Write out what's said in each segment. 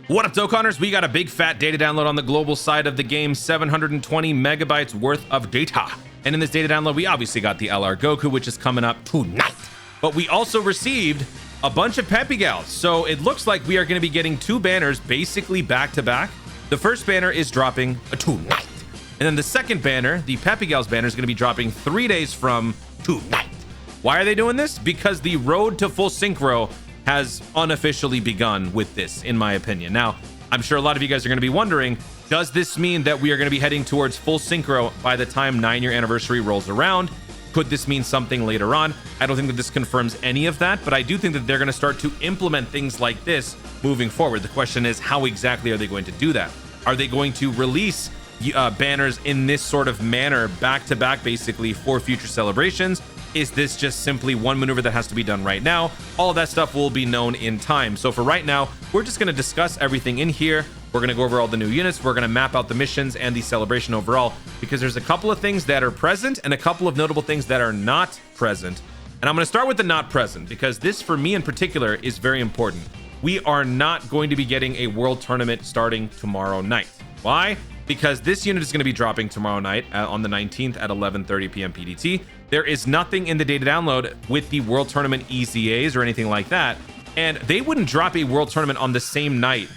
What up, Dokkanners? We got a big fat data download on the global side of the game, 720 megabytes worth of data. And in this data download, we obviously got the LR Goku, which is coming up tonight. But we also received a bunch of Peppy Gals. So it looks like we are going to be getting two banners basically back to back. The first banner is dropping tonight. And then the second banner, the Peppy Gals banner, is going to be dropping 3 days from tonight. Why are they doing this? Because the road to full synchro has unofficially begun with this, in my opinion. Now, I'm sure a lot of you guys are going to be wondering, does this mean that we are going to be heading towards full synchro by the time 9-year anniversary rolls around? Could this mean something later on? I don't think that this confirms any of that, but I do think that they're going to start to implement things like this moving forward. The question is, how exactly are they going to do that? Are they going to release banners in this sort of manner back to back, basically, for future celebrations? Is this just simply one maneuver that has to be done right now? All of that stuff will be known in time. So for right now, we're just going to discuss everything in here. We're going to go over all the new units. We're going to map out the missions and the celebration overall, because there's a couple of things that are present and a couple of notable things that are not present. And I'm going to start with the not present, because this, for me in particular, is very important. We are not going to be getting a world tournament starting tomorrow night. Why? Because this unit is going to be dropping tomorrow night on the 19th at 11:30 p.m. PDT. There is nothing in the data download with the World Tournament EZAs or anything like that. And they wouldn't drop a World Tournament on the same night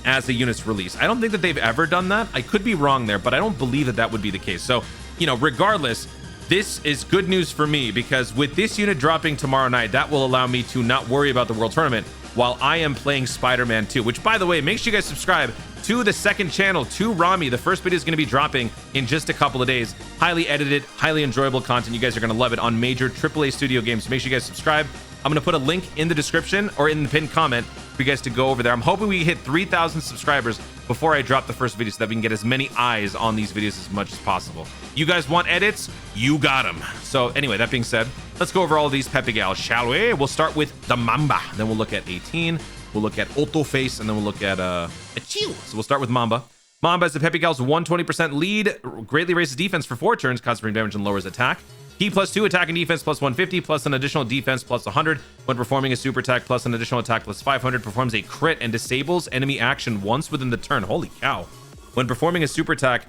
as the unit's release. I don't think that they've ever done that. I could be wrong there, but I don't believe that that would be the case. So, you know, regardless, this is good news for me, because with this unit dropping tomorrow night, that will allow me to not worry about the World Tournament while I am playing Spider-Man 2, which, by the way, make sure you guys subscribe to the second channel, to Rami. The first video is going to be dropping in just a couple of days. Highly edited, highly enjoyable content. You guys are going to love it on major AAA studio games. Make sure you guys subscribe. I'm going to put a link in the description or in the pinned comment for you guys to go over there. I'm hoping we hit 3,000 subscribers before I drop the first video, so that we can get as many eyes on these videos as much as possible. You guys want edits? You got them. So anyway, that being said, let's go over all of these Peppy Gals, shall we? We'll start with the Mamba. Then we'll look at 18. We'll look at Otto Face, and then we'll look at Achille. So we'll start with Mamba. Mamba has the Peppy Gal's 120% lead, greatly raises defense for 4 turns, causes frame damage and lowers attack. Key +2, attack and defense +150, plus an additional defense +100. When performing a super attack, plus an additional attack +500, performs a crit and disables enemy action once within the turn. Holy cow. When performing a super attack,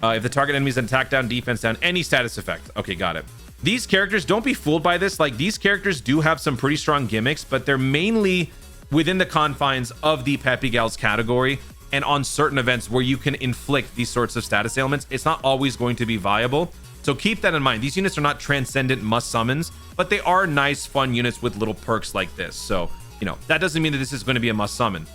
if the target enemy is an attack down, defense down, any status effect. Okay, got it. These characters, don't be fooled by this. Like, these characters do have some pretty strong gimmicks, but they're mainly within the confines of the Peppy Gals category, and on certain events where you can inflict these sorts of status ailments, it's not always going to be viable. So keep that in mind. These units are not transcendent must summons, but they are nice, fun units with little perks like this. So, you know, that doesn't mean that this is going to be a must summon.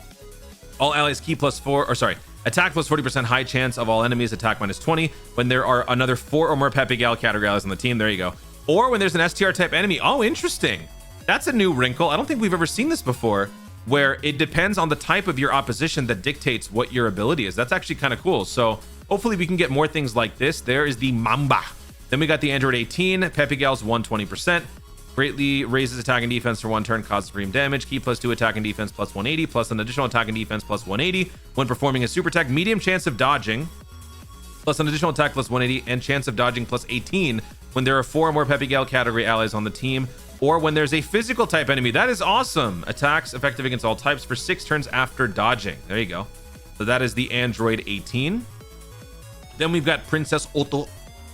All allies key attack plus 40%, high chance of all enemies, attack -20. When there are another 4 or more Peppy Gal category allies on the team, there you go. Or when there's an STR type enemy. Oh, interesting. That's a new wrinkle. I don't think we've ever seen this before, where it depends on the type of your opposition that dictates what your ability is. That's actually kind of cool. So hopefully we can get more things like this. There is the Mamba. Then we got the Android 18, Peppy Gal's 120%, greatly raises attack and defense for 1 turn, causes frame damage. Key +2, attack and defense +180, plus an additional attack and defense +180. When performing a super attack, medium chance of dodging, plus an additional attack +180, and chance of dodging +18 when there are 4 or more Peppy Gal category allies on the team, or when there's a physical type enemy. That is awesome. Attacks effective against all types for 6 turns after dodging. There you go. So that is the Android 18. Then we've got Princess Otto.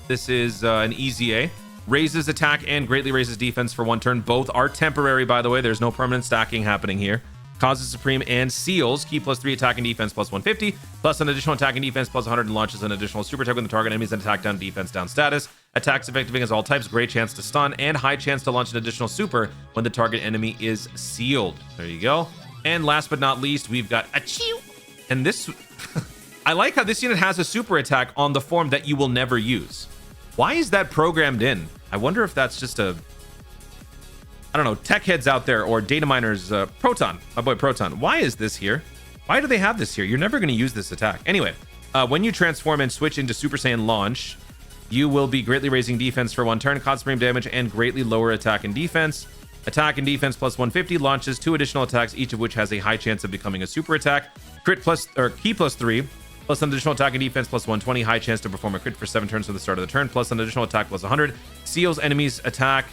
This is an EZA. Raises attack and greatly raises defense for 1 turn. Both are temporary, by the way. There's no permanent stacking happening here. Causes supreme and seals. Key +3, attack and defense +150, plus an additional attack and defense +100, and launches an additional super attack when the target enemy is an attack down, defense down status. Attacks effective against all types, great chance to stun, and high chance to launch an additional super when the target enemy is sealed. There you go. And last but not least, we've got Achille. And this, I like how this unit has a super attack on the form that you will never use. Why is that programmed in? I wonder if that's just a, I don't know, tech heads out there or data miners. Proton, my boy Proton. Why is this here? Why do they have this here? You're never going to use this attack. Anyway, when you transform and switch into Super Saiyan launch, you will be greatly raising defense for 1 turn, cause frame damage, and greatly lower attack and defense. Attack and defense +150, launches 2 additional attacks, each of which has a high chance of becoming a super attack. Crit plus, or key +3, plus an additional attack and defense +120, high chance to perform a crit for 7 turns from the start of the turn, plus an additional attack +100. Seals enemies attack,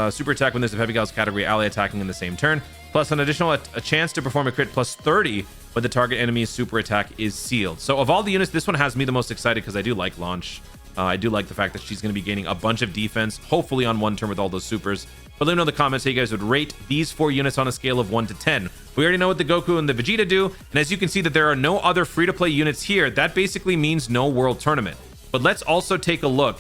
super attack when there's a Peppy Gal's category ally attacking in the same turn, plus an additional a chance to perform a crit +30 but the target enemy's super attack is sealed. So of all the units, this one has me the most excited because I do like Launch. I do like the fact that she's going to be gaining a bunch of defense, hopefully on one turn with all those supers. But let me know in the comments how you guys would rate these 4 units on a scale of 1 to 10. We already know what the Goku and the Vegeta do, and as you can see that there are no other free-to-play units here. That basically means no World Tournament. But let's also take a look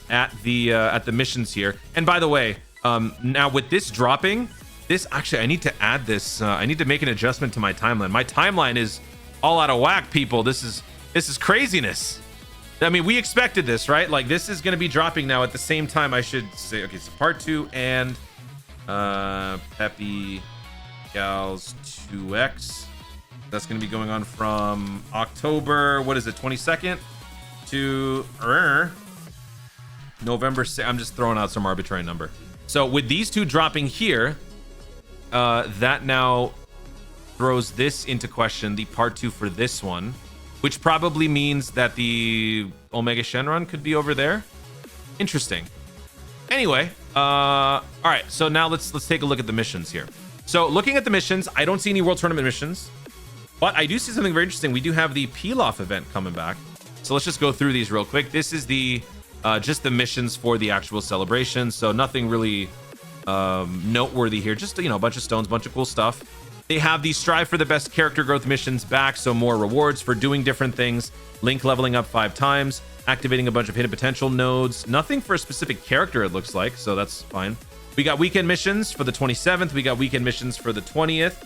at the missions here. And by the way, now with this dropping, this actually I need to add this. I need to make an adjustment to my timeline. My timeline is all out of whack, people. This is craziness. I mean, we expected this, right? Like, this is going to be dropping now at the same time. I should say, okay, so part 2 and Peppy Gals 2X. That's going to be going on from October, what is it, 22nd to November 6th. I'm just throwing out some arbitrary number. So with these 2 dropping here, that now throws this into question, the part 2 for this one, which probably means that the Omega Shenron could be over there. Interesting. Anyway, all right, so now let's take a look at the missions here. So looking at the missions, I don't see any World Tournament missions, but I do see something very interesting. We do have the Peel-Off event coming back. So let's just go through these real quick. This is the just the missions for the actual celebration. So nothing really noteworthy here. Just, you know, a bunch of stones, bunch of cool stuff. They have the Strive for the Best Character Growth missions back, so more rewards for doing different things. Link leveling up 5 times, activating a bunch of hidden potential nodes. Nothing for a specific character, it looks like, so that's fine. We got weekend missions for the 27th. We got weekend missions for the 20th.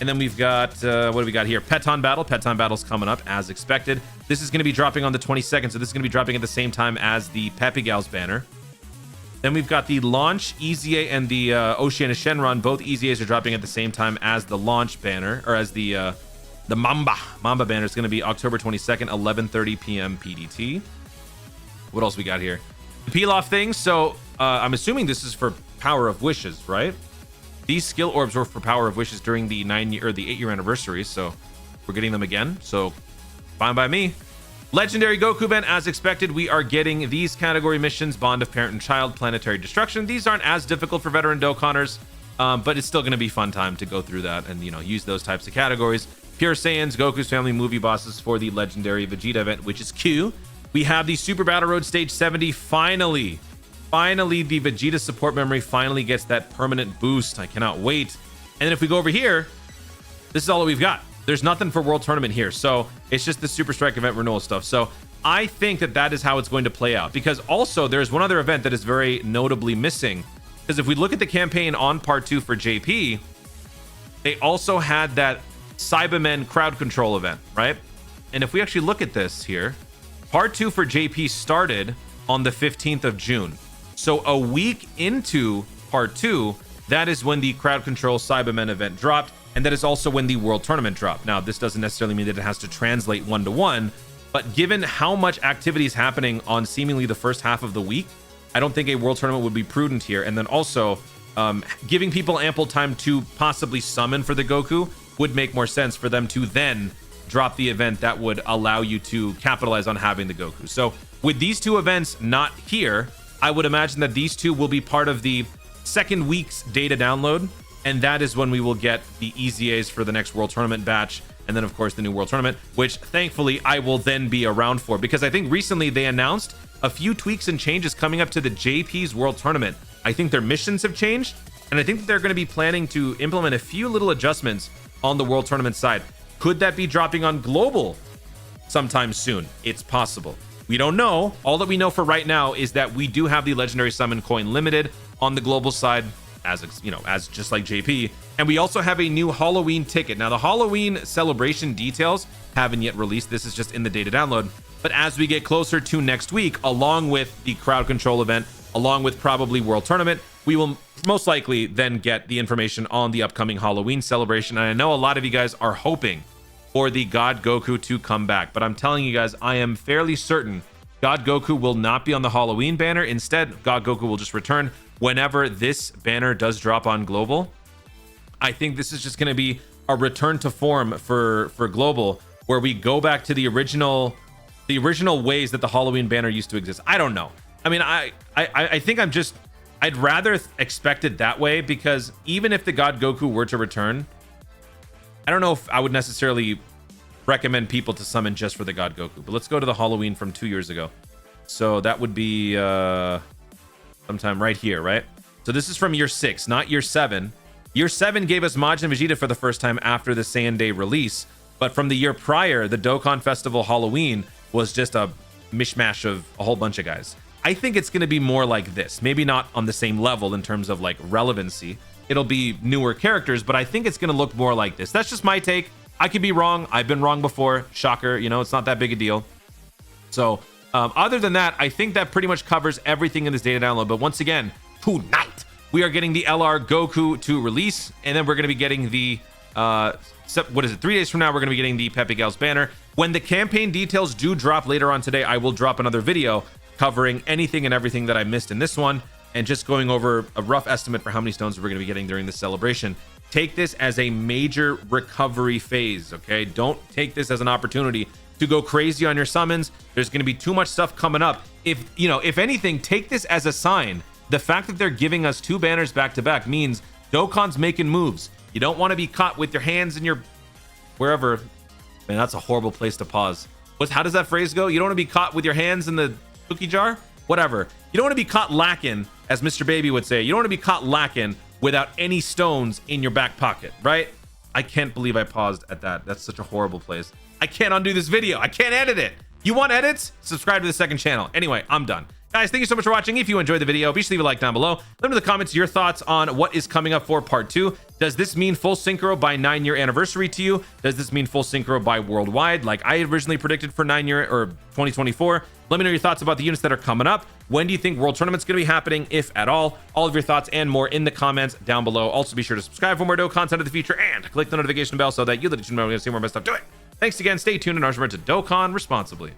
And then we've got, what do we got here? Peton Battle. Peton Battle's coming up as expected. This is going to be dropping on the 22nd, so this is going to be dropping at the same time as the Peppy Gals banner. Then we've got the Launch, EZA, and the Oceania Shenron. Both EZAs are dropping at the same time as the Launch banner, or as the Mamba banner. Is going to be October 22nd, 11:30 p.m. PDT. What else we got here? The Peel-Off thing. So I'm assuming this is for Power of Wishes, right? These skill orbs were for Power of Wishes during the 8-year anniversary, so we're getting them again. So fine by me. Legendary Goku event, as expected, we are getting these category missions: Bond of Parent and Child, Planetary Destruction. These aren't as difficult for veteran Dokkanners, but it's still going to be fun time to go through that and, you know, use those types of categories. Pure Saiyans, Goku's Family movie bosses for the Legendary Vegeta event, which is Q. We have the Super Battle Road Stage 70. Finally, the Vegeta support memory finally gets that permanent boost. I cannot wait. And then if we go over here, this is all that we've got. There's nothing for World Tournament here, so it's just the Super Strike event renewal stuff. So I think that is how it's going to play out, because also there's one other event that is very notably missing, because if we look at the campaign on part 2 for JP, they also had that Cybermen crowd control event, right? And if we actually look at this here, part 2 for JP started on the 15th of June. So a week into part 2, that is when the crowd control Cybermen event dropped. And that is also when the World Tournament dropped. Now, this doesn't necessarily mean that it has to translate 1-to-1, but given how much activity is happening on seemingly the first half of the week, I don't think a World Tournament would be prudent here. And then also, giving people ample time to possibly summon for the Goku would make more sense for them to then drop the event that would allow you to capitalize on having the Goku. So with these 2 events not here, I would imagine that these 2 will be part of the second week's data download. And that is when we will get the EZAs for the next World Tournament batch. And then, of course, the new World Tournament, which thankfully I will then be around for, because I think recently they announced a few tweaks and changes coming up to the JP's World Tournament. I think their missions have changed, and I think that they're going to be planning to implement a few little adjustments on the World Tournament side. Could that be dropping on Global sometime soon? It's possible. We don't know. All that we know for right now is that we do have the Legendary Summon Coin Limited on the Global side, as you know, as just like JP, and we also have a new Halloween ticket. Now, the Halloween celebration details haven't yet released. This is just in the data download. But as we get closer to next week, along with the crowd control event, along with probably World Tournament, we will most likely then get the information on the upcoming Halloween celebration. And I know a lot of you guys are hoping for the God Goku to come back, but I'm telling you guys, I am fairly certain God Goku will not be on the Halloween banner. Instead, God Goku will just return whenever this banner does drop on Global. I think this is just going to be a return to form for Global, where we go back to the original ways that the Halloween banner used to exist. I don't know. I mean, I think I'd rather expect it that way, because even if the God Goku were to return, I don't know if I would necessarily recommend people to summon just for the God Goku, but let's go to the Halloween from 2 years ago. So that would be sometime right here, right? So this is from year 6, not year 7. Year 7 gave us Majin Vegeta for the first time after the Saiyan Day release, but from the year prior, the Dokkan Festival Halloween was just a mishmash of a whole bunch of guys. I think it's going to be more like this. Maybe not on the same level in terms of like relevancy. It'll be newer characters, but I think it's going to look more like this. That's just my take. I could be wrong. I've been wrong before. Shocker. You know, it's not that big a deal. So other than that, I think that pretty much covers everything in this data download. But once again, tonight we are getting the LR Goku to release, and then we're going to be getting the what is it, 3 days from now we're going to be getting the Peppy Gals banner. When the campaign details do drop later on today, I will drop another video covering anything and everything that I missed in this one, and just going over a rough estimate for how many stones we're going to be getting during this celebration. Take this as a major recovery phase, okay? Don't take this as an opportunity to go crazy on your summons. There's going to be too much stuff coming up. If anything, take this as a sign. The fact that they're giving us 2 banners back to back means Dokkan's making moves. You don't want to be caught with your hands in your wherever. Man, that's a horrible place to pause. How does that phrase go? You don't want to be caught with your hands in the cookie jar? Whatever. You don't want to be caught lacking, as Mr. Baby would say. You don't want to be caught lacking without any stones in your back pocket, right? I can't believe I paused at that. That's such a horrible place. I can't undo this video. I can't edit it. You want edits? Subscribe to the second channel. Anyway, I'm done. Guys, thank you so much for watching. If you enjoyed the video, be sure to leave a like down below. Let me know in the comments your thoughts on what is coming up for part 2. Does this mean full synchro by 9-year anniversary to you? Does this mean full synchro by worldwide, like I originally predicted for 9-year or 2024? Let me know your thoughts about the units that are coming up. When do you think World Tournament's going to be happening, if at all? All of your thoughts and more in the comments down below. Also, be sure to subscribe for more Dokkan content of the future and click the notification bell so that you'll see more of my stuff. Do it. Thanks again. Stay tuned and remember to Dokkan responsibly.